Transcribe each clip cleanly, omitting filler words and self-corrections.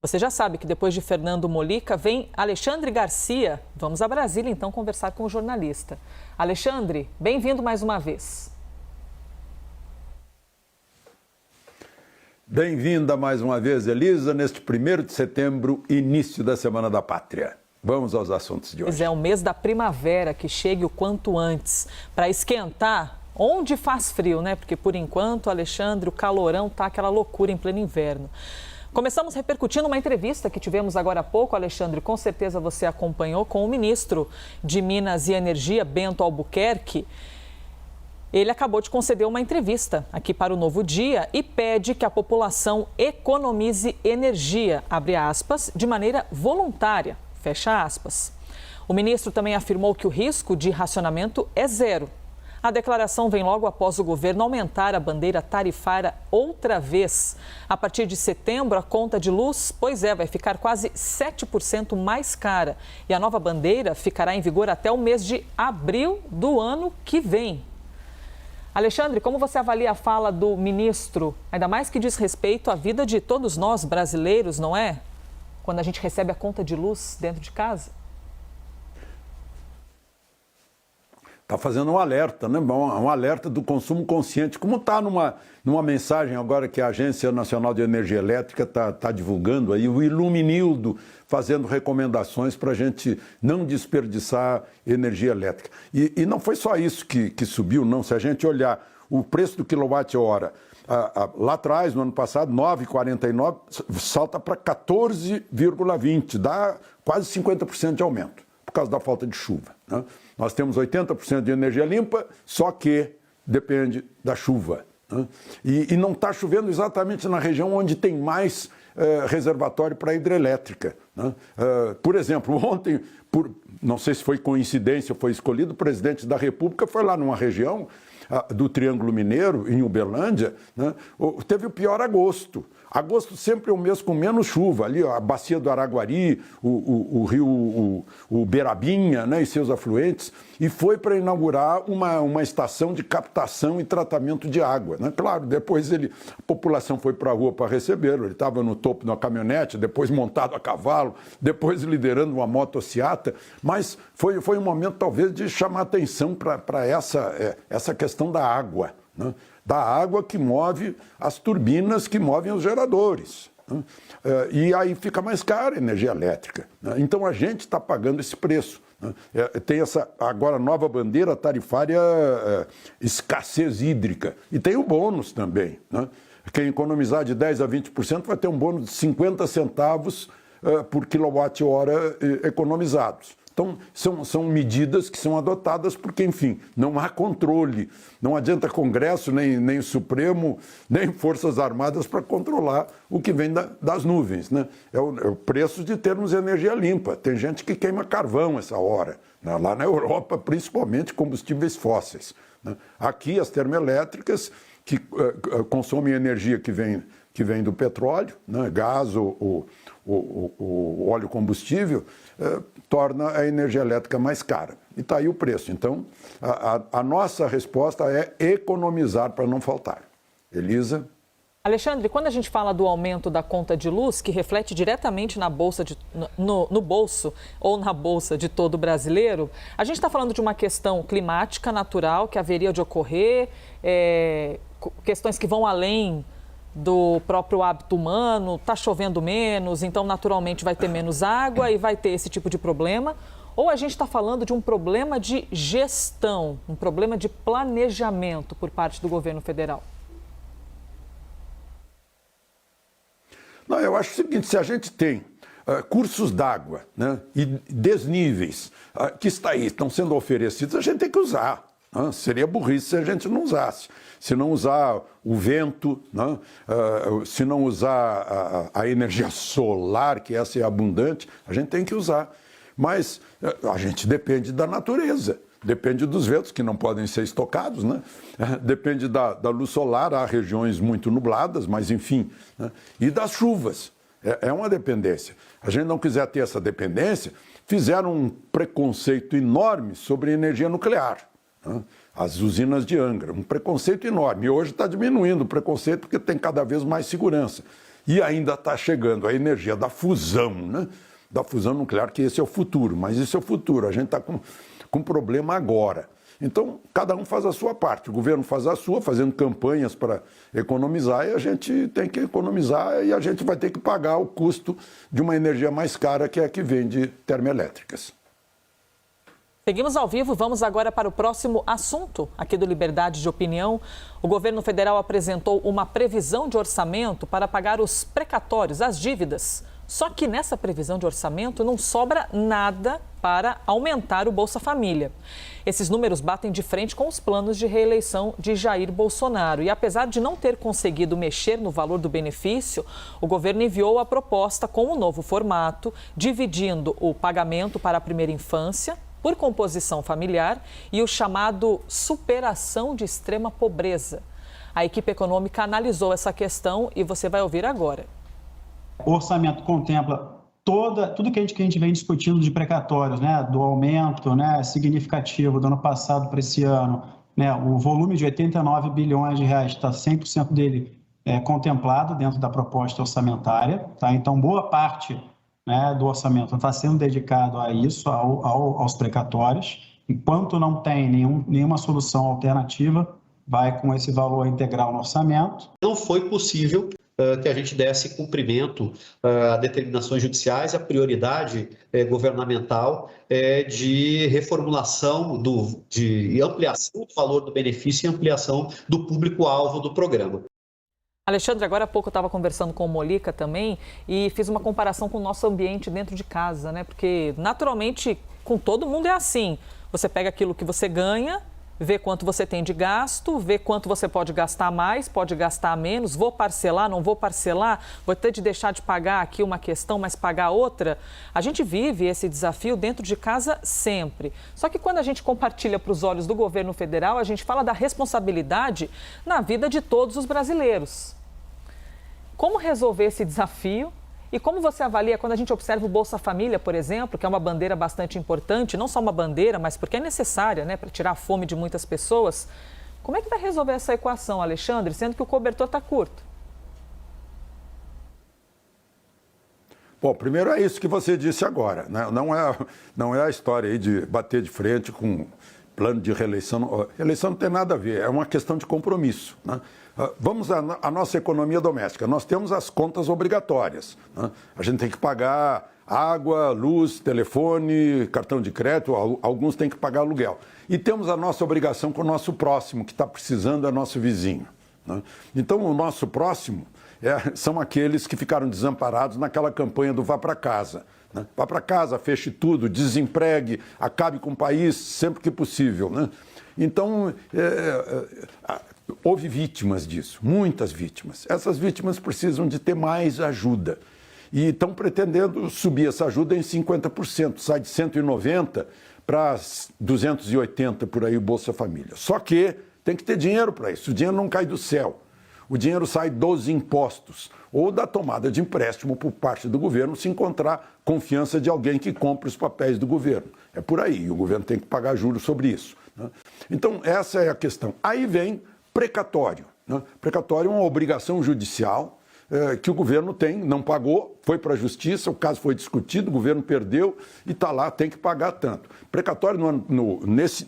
Você já sabe que depois de Fernando Molica vem Alexandre Garcia. Vamos a Brasília então conversar com o jornalista. Alexandre, bem-vindo mais uma vez. Bem-vinda mais uma vez, Elisa, neste 1º de setembro, início da Semana da Pátria. Vamos aos assuntos de hoje. Pois é, o mês da primavera, que chegue o quanto antes. Para esquentar, onde faz frio, né? Porque por enquanto, Alexandre, o calorão tá aquela loucura em pleno inverno. Começamos repercutindo uma entrevista que tivemos agora há pouco, Alexandre, com certeza você acompanhou, com o ministro de Minas e Energia, Bento Albuquerque. Ele acabou de conceder uma entrevista aqui para o Novo Dia e pede que a população economize energia, abre aspas, de maneira voluntária, fecha aspas. O ministro também afirmou que o risco de racionamento é zero. A declaração vem logo após o governo aumentar a bandeira tarifária outra vez. A partir de setembro, a conta de luz, vai ficar quase 7% mais cara. E a nova bandeira ficará em vigor até o mês de abril do ano que vem. Alexandre, como você avalia a fala do ministro, ainda mais que diz respeito à vida de todos nós brasileiros, não é? Quando a gente recebe a conta de luz dentro de casa? Está fazendo um alerta, né? Um alerta do consumo consciente, como está numa mensagem agora que a Agência Nacional de Energia Elétrica está divulgando aí, o Iluminildo fazendo recomendações para a gente não desperdiçar energia elétrica. E não foi só isso que subiu, não. Se a gente olhar o preço do quilowatt-hora, lá atrás, no ano passado, R$ 9,49, salta para 14,20, dá quase 50% de aumento, por causa da falta de chuva, né? Nós temos 80% de energia limpa, só que depende da chuva, né? E não está chovendo exatamente na região onde tem mais reservatório para hidrelétrica, né? Por exemplo, ontem, não sei se foi coincidência ou foi escolhido, o presidente da República foi lá numa região do Triângulo Mineiro, em Uberlândia, né? Teve o pior agosto. Agosto sempre é o mês com menos chuva, ali ó, a bacia do Araguari, o rio Berabinha, né, e seus afluentes, e foi para inaugurar uma estação de captação e tratamento de água, né? Claro, depois a população foi para a rua para recebê-lo, ele estava no topo de uma caminhonete, depois montado a cavalo, depois liderando uma motociata, mas foi um momento talvez de chamar atenção para essa questão da água, né? Da água que move as turbinas que movem os geradores, né? E aí fica mais cara a energia elétrica, né? Então a gente está pagando esse preço, né? Tem essa agora nova bandeira tarifária escassez hídrica e tem o bônus também, né? Quem economizar de 10% a 20% vai ter um bônus de 50 centavos por quilowatt-hora economizados. Então, são medidas que são adotadas porque, enfim, não há controle. Não adianta Congresso, nem o Supremo, nem Forças Armadas para controlar o que vem das nuvens, né? É o preço de termos energia limpa. Tem gente que queima carvão essa hora, né? Lá na Europa, principalmente combustíveis fósseis, né? Aqui, as termoelétricas, que consomem energia que vem do petróleo, né? Gás ou óleo combustível, torna a energia elétrica mais cara. E está aí o preço. Então, a nossa resposta é economizar para não faltar. Elisa? Alexandre, quando a gente fala do aumento da conta de luz, que reflete diretamente na bolsa no bolso ou na bolsa de todo brasileiro, a gente está falando de uma questão climática, natural, que haveria de ocorrer, questões que vão além do próprio hábito humano, está chovendo menos, então naturalmente vai ter menos água e vai ter esse tipo de problema. Ou a gente está falando de um problema de gestão, um problema de planejamento por parte do governo federal? Não, eu acho o seguinte, se a gente tem cursos d'água, né, e desníveis que estão sendo oferecidos, a gente tem que usar. Seria burrice se a gente não usasse. Se não usar o vento, né? Se não usar a energia solar, que essa é abundante, a gente tem que usar. Mas a gente depende da natureza, depende dos ventos que não podem ser estocados, né? Depende da luz solar, há regiões muito nubladas, mas enfim, né? E das chuvas. É uma dependência. A gente não quiser ter essa dependência, fizeram um preconceito enorme sobre energia nuclear. As usinas de Angra, um preconceito enorme. E hoje está diminuindo o preconceito porque tem cada vez mais segurança. E ainda está chegando a energia da fusão, né? Da fusão nuclear, que esse é o futuro, mas esse é o futuro, a gente está com problema agora. Então, cada um faz a sua parte, o governo faz a sua, fazendo campanhas para economizar, e a gente tem que economizar e a gente vai ter que pagar o custo de uma energia mais cara, que é a que vem de termoelétricas. Seguimos ao vivo, vamos agora para o próximo assunto aqui do Liberdade de Opinião. O governo federal apresentou uma previsão de orçamento para pagar os precatórios, as dívidas. Só que nessa previsão de orçamento não sobra nada para aumentar o Bolsa Família. Esses números batem de frente com os planos de reeleição de Jair Bolsonaro. E apesar de não ter conseguido mexer no valor do benefício, o governo enviou a proposta com um novo formato, dividindo o pagamento para a primeira infância por composição familiar e o chamado superação de extrema pobreza. A equipe econômica analisou essa questão e você vai ouvir agora. O orçamento contempla tudo que a gente vem discutindo de precatórios, né, do aumento, né, significativo do ano passado para esse ano, né, o volume de 89 bilhões de reais, está 100% dele contemplado dentro da proposta orçamentária, tá? Então, boa parte, né, do orçamento está sendo dedicado a isso, aos precatórios. Enquanto não tem nenhuma solução alternativa, vai com esse valor integral no orçamento. Não foi possível que a gente desse cumprimento a determinações judiciais, a prioridade governamental de reformulação de ampliação do valor do benefício e ampliação do público-alvo do programa. Alexandre, agora há pouco eu estava conversando com o Molica também e fiz uma comparação com o nosso ambiente dentro de casa, né? Porque naturalmente com todo mundo é assim, você pega aquilo que você ganha, vê quanto você tem de gasto, vê quanto você pode gastar mais, pode gastar menos, vou parcelar, não vou parcelar, vou ter de deixar de pagar aqui uma questão, mas pagar outra. A gente vive esse desafio dentro de casa sempre. Só que quando a gente compartilha para os olhos do governo federal, a gente fala da responsabilidade na vida de todos os brasileiros. Como resolver esse desafio? E como você avalia quando a gente observa o Bolsa Família, por exemplo, que é uma bandeira bastante importante, não só uma bandeira, mas porque é necessária, né, para tirar a fome de muitas pessoas. Como é que vai resolver essa equação, Alexandre, sendo que o cobertor está curto? Bom, primeiro é isso que você disse agora, né? Não é a história aí de bater de frente com plano de reeleição. Eleição não tem nada a ver, é uma questão de compromisso, né? Vamos à nossa economia doméstica. Nós temos as contas obrigatórias, né? A gente tem que pagar água, luz, telefone, cartão de crédito, alguns têm que pagar aluguel. E temos a nossa obrigação com o nosso próximo, que está precisando, é nosso vizinho, né? Então, o nosso próximo são aqueles que ficaram desamparados naquela campanha do Vá para Casa, né? Vá para casa, feche tudo, desempregue, acabe com o país sempre que possível, né? Então, houve vítimas disso, muitas vítimas. Essas vítimas precisam de ter mais ajuda. E estão pretendendo subir essa ajuda em 50%. Sai de 190 para 280 por aí o Bolsa Família. Só que tem que ter dinheiro para isso. O dinheiro não cai do céu. O dinheiro sai dos impostos ou da tomada de empréstimo por parte do governo se encontrar confiança de alguém que compre os papéis do governo. É por aí. E o governo tem que pagar juros sobre isso, né? Então, essa é a questão. Aí vem precatório, né? Precatório é uma obrigação judicial que o governo tem, não pagou, foi para a justiça, o caso foi discutido, o governo perdeu e está lá, tem que pagar tanto. Precatório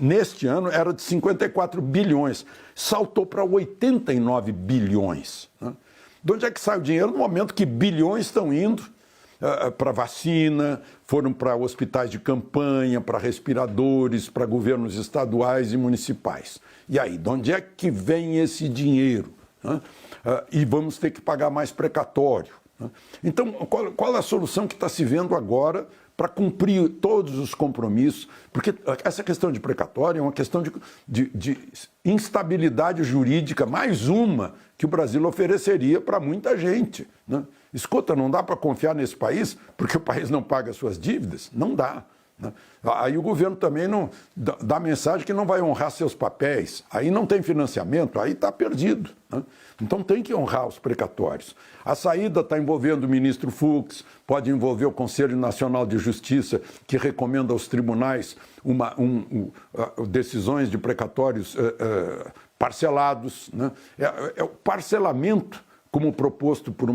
neste ano era de 54 bilhões, saltou para 89 bilhões. Né? De onde é que sai o dinheiro? No momento que bilhões estão indo para vacina, foram para hospitais de campanha, para respiradores, para governos estaduais e municipais. E aí, de onde é que vem esse dinheiro? Né? E vamos ter que pagar mais precatório, né? Então, qual é a solução que está se vendo agora para cumprir todos os compromissos? Porque essa questão de precatório é uma questão de instabilidade jurídica, mais uma que o Brasil ofereceria para muita gente, né? Escuta, não dá para confiar nesse país porque o país não paga suas dívidas? Não dá, né? Aí o governo também não dá mensagem que não vai honrar seus papéis, aí não tem financiamento, aí está perdido, né? Então tem que honrar os precatórios. A saída está envolvendo o ministro Fux, pode envolver o Conselho Nacional de Justiça, que recomenda aos tribunais decisões de precatórios parcelados, né? É o parcelamento, como proposto por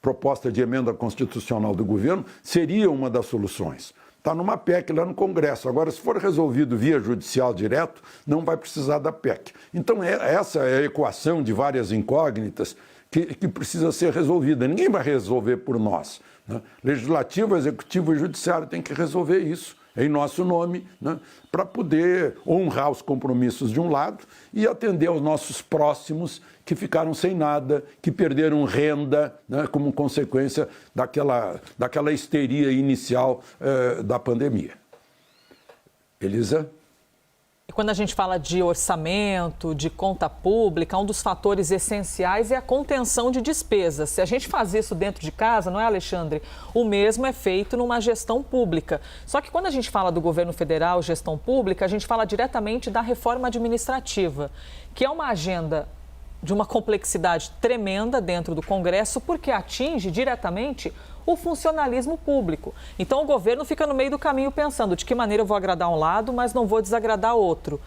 proposta de emenda constitucional do governo seria uma das soluções. Está numa PEC lá no Congresso. Agora, se for resolvido via judicial direto, não vai precisar da PEC. Então, essa é a equação de várias incógnitas que precisa ser resolvida. Ninguém vai resolver por nós, né? Legislativo, Executivo e Judiciário têm que resolver isso em nosso nome, né? Para poder honrar os compromissos de um lado e atender aos nossos próximos que ficaram sem nada, que perderam renda, né, como consequência daquela histeria inicial da pandemia. Elisa? E quando a gente fala de orçamento, de conta pública, um dos fatores essenciais é a contenção de despesas. Se a gente faz isso dentro de casa, não é, Alexandre? O mesmo é feito numa gestão pública. Só que quando a gente fala do governo federal, gestão pública, a gente fala diretamente da reforma administrativa, que é uma agenda de uma complexidade tremenda dentro do Congresso, porque atinge diretamente o funcionalismo público. Então, o governo fica no meio do caminho pensando de que maneira eu vou agradar um lado, mas não vou desagradar outro.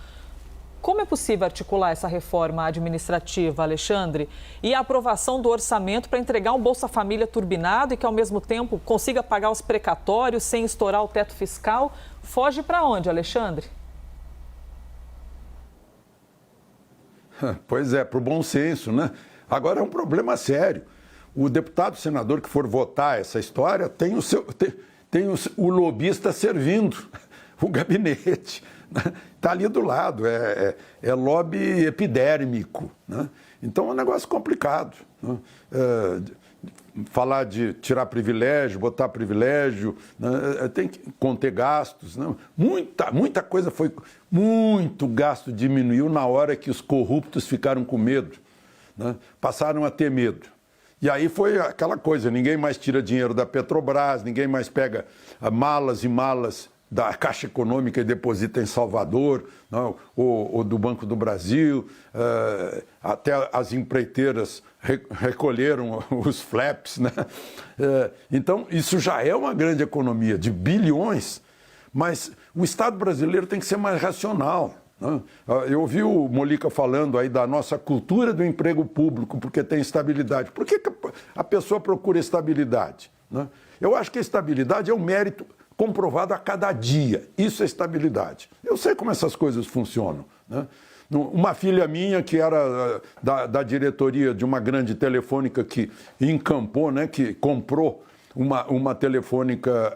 Como é possível articular essa reforma administrativa, Alexandre, e a aprovação do orçamento para entregar um Bolsa Família turbinado e que, ao mesmo tempo, consiga pagar os precatórios sem estourar o teto fiscal? Foge para onde, Alexandre? Pois é, para o bom senso, né? Agora é um problema sério. O deputado, senador que for votar essa história tem o lobista servindo o gabinete. Está ali do lado, é lobby epidérmico, né? Então é um negócio complicado, né? Falar de tirar privilégio, botar privilégio, né? Tem que conter gastos, né? Muita coisa foi, muito gasto diminuiu na hora que os corruptos ficaram com medo, né? Passaram a ter medo. E aí foi aquela coisa, ninguém mais tira dinheiro da Petrobras, ninguém mais pega malas e malas da Caixa Econômica e deposita em Salvador, não, ou do Banco do Brasil, até as empreiteiras recolheram os flaps, né? Então, isso já é uma grande economia de bilhões, mas o Estado brasileiro tem que ser mais racional, né? Eu ouvi o Molica falando aí da nossa cultura do emprego público, porque tem estabilidade. Por que a pessoa procura estabilidade, né? Eu acho que a estabilidade é um mérito comprovado a cada dia. Isso é estabilidade. Eu sei como essas coisas funcionam, né? Uma filha minha que era da diretoria de uma grande telefônica que encampou, né, que comprou uma telefônica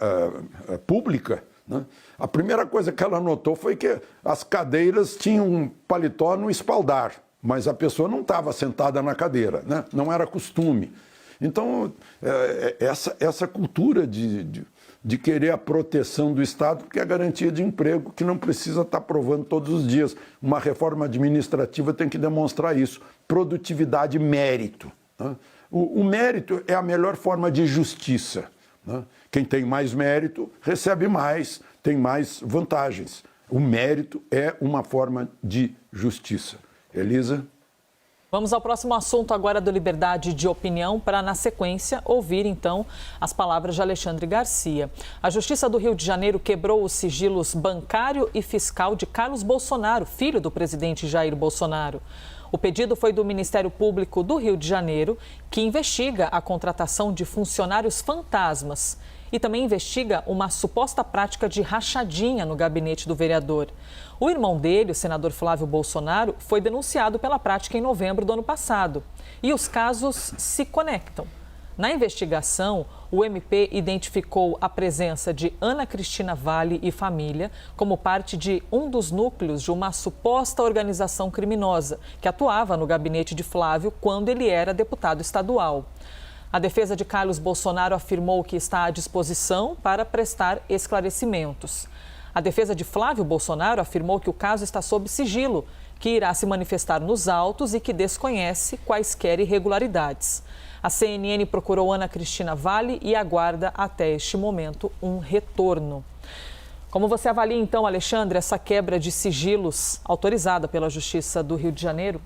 pública, né? A primeira coisa que ela notou foi que as cadeiras tinham um paletó no espaldar, mas a pessoa não estava sentada na cadeira, né? Não era costume. Então, essa cultura de querer a proteção do Estado, porque é a garantia de emprego que não precisa estar provando todos os dias. Uma reforma administrativa tem que demonstrar isso. Produtividade e mérito, né? O mérito é a melhor forma de justiça, né? Quem tem mais mérito recebe mais, tem mais vantagens. O mérito é uma forma de justiça. Elisa? Vamos ao próximo assunto agora do Liberdade de Opinião para, na sequência, ouvir, então, as palavras de Alexandre Garcia. A Justiça do Rio de Janeiro quebrou os sigilos bancário e fiscal de Carlos Bolsonaro, filho do presidente Jair Bolsonaro. O pedido foi do Ministério Público do Rio de Janeiro, que investiga a contratação de funcionários fantasmas e também investiga uma suposta prática de rachadinha no gabinete do vereador. O irmão dele, o senador Flávio Bolsonaro, foi denunciado pela prática em novembro do ano passado. E os casos se conectam. Na investigação, o MP identificou a presença de Ana Cristina Vale e família como parte de um dos núcleos de uma suposta organização criminosa que atuava no gabinete de Flávio quando ele era deputado estadual. A defesa de Carlos Bolsonaro afirmou que está à disposição para prestar esclarecimentos. A defesa de Flávio Bolsonaro afirmou que o caso está sob sigilo, que irá se manifestar nos autos e que desconhece quaisquer irregularidades. A CNN procurou Ana Cristina Vale e aguarda até este momento um retorno. Como você avalia então, Alexandre, essa quebra de sigilos autorizada pela Justiça do Rio de Janeiro?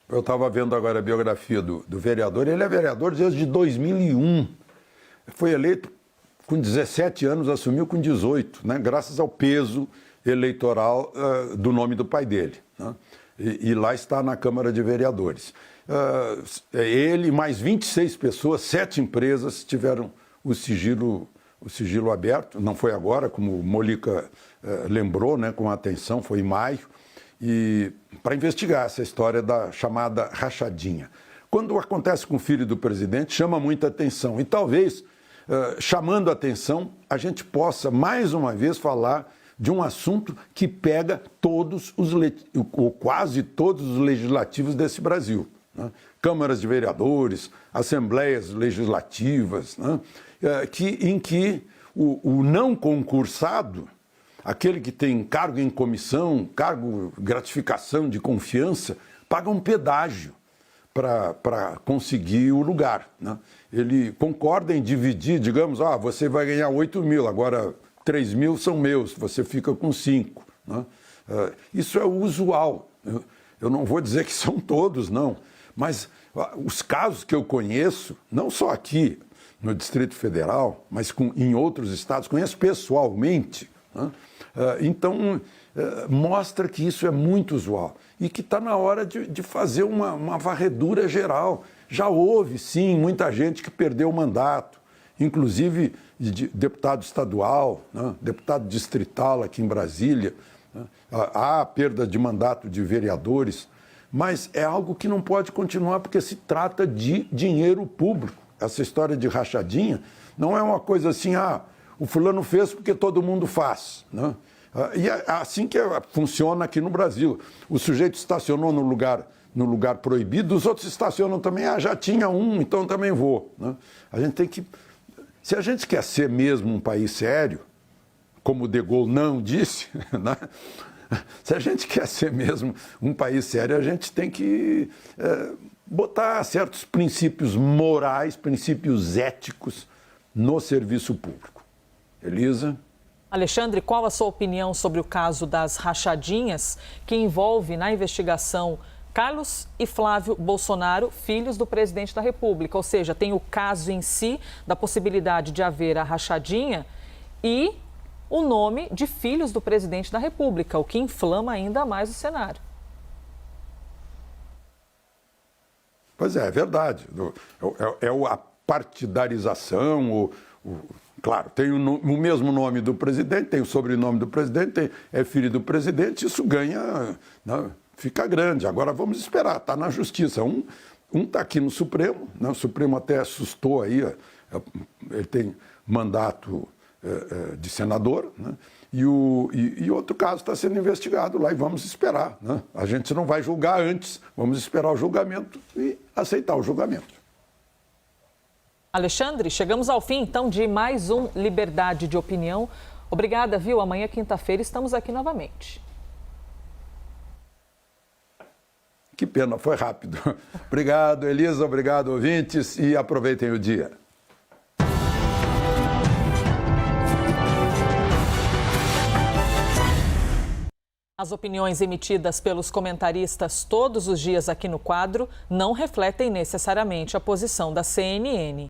Eu estava vendo agora a biografia do vereador. Ele é vereador desde 2001. Foi eleito com 17 anos, assumiu com 18, né? Graças ao peso eleitoral do nome do pai dele, né? e lá está na Câmara de Vereadores. Ele mais 26 pessoas, 7 empresas tiveram o sigilo aberto, não foi agora, como o Molica lembrou, né, com atenção, foi em maio, e para investigar essa história da chamada rachadinha. Quando acontece com o filho do presidente, chama muita atenção. E talvez, chamando a atenção, a gente possa, mais uma vez, falar de um assunto que pega todos ou quase todos os legislativos desse Brasil. Né? Câmaras de vereadores, assembleias legislativas, né? Em que o não concursado, aquele que tem cargo em comissão, gratificação de confiança, paga um pedágio para conseguir o lugar. Né? Ele concorda em dividir, digamos, você vai ganhar 8 mil, agora 3 mil são meus, você fica com 5. Né? Isso é o usual. Eu não vou dizer que são todos, não, mas os casos que eu conheço, não só aqui no Distrito Federal, mas em outros estados, conheço pessoalmente, né? Então, mostra que isso é muito usual e que está na hora de fazer uma varredura geral. Já houve, sim, muita gente que perdeu o mandato, inclusive de deputado estadual, né? Deputado distrital aqui em Brasília. Né? Há perda de mandato de vereadores, mas é algo que não pode continuar porque se trata de dinheiro público. Essa história de rachadinha não é uma coisa assim, o fulano fez porque todo mundo faz, né? E é assim que funciona aqui no Brasil. O sujeito estacionou no lugar proibido, os outros estacionam também, já tinha um, então também vou. Né? A gente tem que... Se a gente quer ser mesmo um país sério, como o De Gaulle não disse, né? Se a gente quer ser mesmo um país sério, a gente tem que botar certos princípios morais, princípios éticos no serviço público. Elisa? Alexandre, qual a sua opinião sobre o caso das rachadinhas que envolve na investigação Carlos e Flávio Bolsonaro, filhos do presidente da República? Ou seja, tem o caso em si da possibilidade de haver a rachadinha e o nome de filhos do presidente da República, o que inflama ainda mais o cenário. Pois é verdade. É a partidarização, claro, tem o mesmo nome do presidente, tem o sobrenome do presidente, é filho do presidente, isso ganha, né, fica grande. Agora vamos esperar, está na justiça. Um está aqui no Supremo, né, o Supremo até assustou aí, ele tem mandato de senador, né, e outro caso está sendo investigado lá e vamos esperar. Né? A gente não vai julgar antes, vamos esperar o julgamento e aceitar o julgamento. Alexandre, chegamos ao fim, então, de mais um Liberdade de Opinião. Obrigada, viu? Amanhã, quinta-feira, estamos aqui novamente. Que pena, foi rápido. Obrigado, Elisa, obrigado, ouvintes, e aproveitem o dia. As opiniões emitidas pelos comentaristas todos os dias aqui no quadro não refletem necessariamente a posição da CNN.